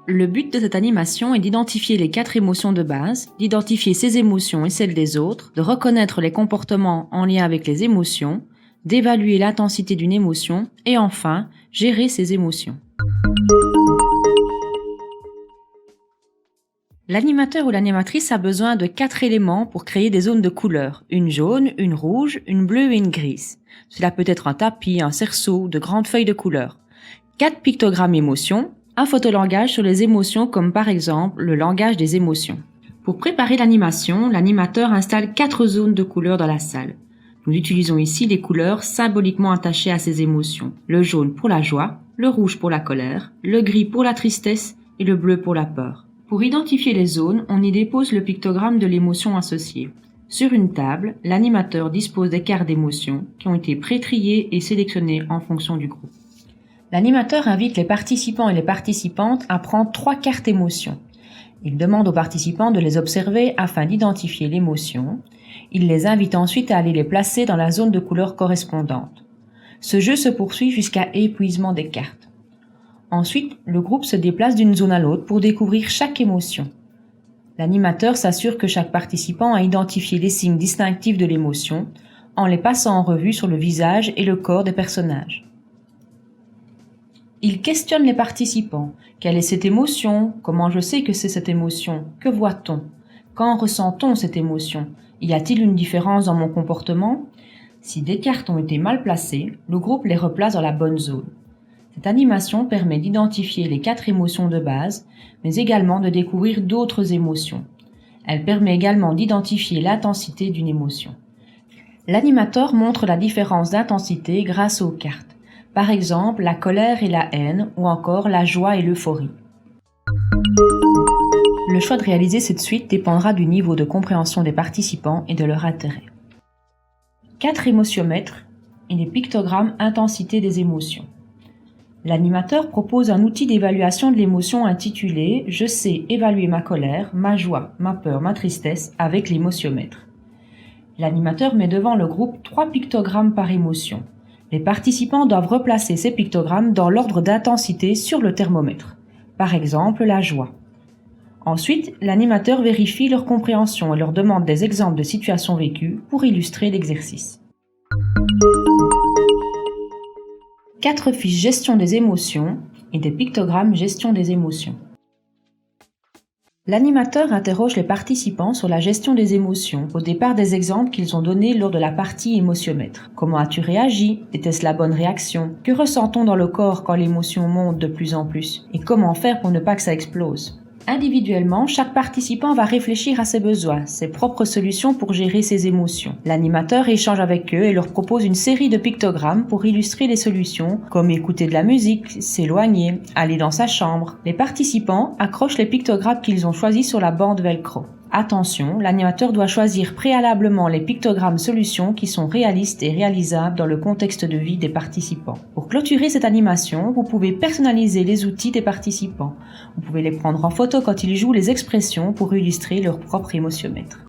Le but de cette animation est d'identifier les 4 émotions de base, d'identifier ses émotions et celles des autres, de reconnaître les comportements en lien avec les émotions, d'évaluer l'intensité d'une émotion et enfin, gérer ses émotions. L'animateur ou l'animatrice a besoin de 4 éléments pour créer des zones de couleurs, une jaune, une rouge, une bleue et une grise. Cela peut être un tapis, un cerceau, de grandes feuilles de couleurs. 4 pictogrammes émotions, un photolangage sur les émotions comme par exemple le langage des émotions. Pour préparer l'animation, l'animateur installe 4 zones de couleurs dans la salle. Nous utilisons ici les couleurs symboliquement attachées à ces émotions. Le jaune pour la joie, le rouge pour la colère, le gris pour la tristesse et le bleu pour la peur. Pour identifier les zones, on y dépose le pictogramme de l'émotion associée. Sur une table, l'animateur dispose des cartes d'émotions qui ont été pré-triées et sélectionnées en fonction du groupe. L'animateur invite les participants et les participantes à prendre 3 cartes émotions. Il demande aux participants de les observer afin d'identifier l'émotion. Il les invite ensuite à aller les placer dans la zone de couleur correspondante. Ce jeu se poursuit jusqu'à épuisement des cartes. Ensuite, le groupe se déplace d'une zone à l'autre pour découvrir chaque émotion. L'animateur s'assure que chaque participant a identifié les signes distinctifs de l'émotion en les passant en revue sur le visage et le corps des personnages. Il questionne les participants. Quelle est cette émotion? Comment je sais que c'est cette émotion? Que voit-on? Quand ressent-on cette émotion? Y a-t-il une différence dans mon comportement? Si des cartes ont été mal placées, le groupe les replace dans la bonne zone. Cette animation permet d'identifier les 4 émotions de base, mais également de découvrir d'autres émotions. Elle permet également d'identifier l'intensité d'une émotion. L'animateur montre la différence d'intensité grâce aux cartes. Par exemple, la colère et la haine, ou encore la joie et l'euphorie. Le choix de réaliser cette suite dépendra du niveau de compréhension des participants et de leur intérêt. 4 émotiomètres et les pictogrammes intensité des émotions. L'animateur propose un outil d'évaluation de l'émotion intitulé « Je sais évaluer ma colère, ma joie, ma peur, ma tristesse avec l'émotiomètre ». L'animateur met devant le groupe 3 pictogrammes par émotion. Les participants doivent replacer ces pictogrammes dans l'ordre d'intensité sur le thermomètre. Par exemple, la joie. Ensuite, l'animateur vérifie leur compréhension et leur demande des exemples de situations vécues pour illustrer l'exercice. 4 fiches gestion des émotions et des pictogrammes gestion des émotions. L'animateur interroge les participants sur la gestion des émotions au départ des exemples qu'ils ont donnés lors de la partie émotiomètre. Comment as-tu réagi? Était-ce la bonne réaction? Que ressent-on dans le corps quand l'émotion monte de plus en plus? Et comment faire pour ne pas que ça explose? Individuellement, chaque participant va réfléchir à ses besoins, ses propres solutions pour gérer ses émotions. L'animateur échange avec eux et leur propose une série de pictogrammes pour illustrer les solutions, comme écouter de la musique, s'éloigner, aller dans sa chambre. Les participants accrochent les pictogrammes qu'ils ont choisis sur la bande velcro. Attention, l'animateur doit choisir préalablement les pictogrammes solutions qui sont réalistes et réalisables dans le contexte de vie des participants. Pour clôturer cette animation, vous pouvez personnaliser les outils des participants. Vous pouvez les prendre en photo quand ils jouent les expressions pour illustrer leur propre émotiomètre.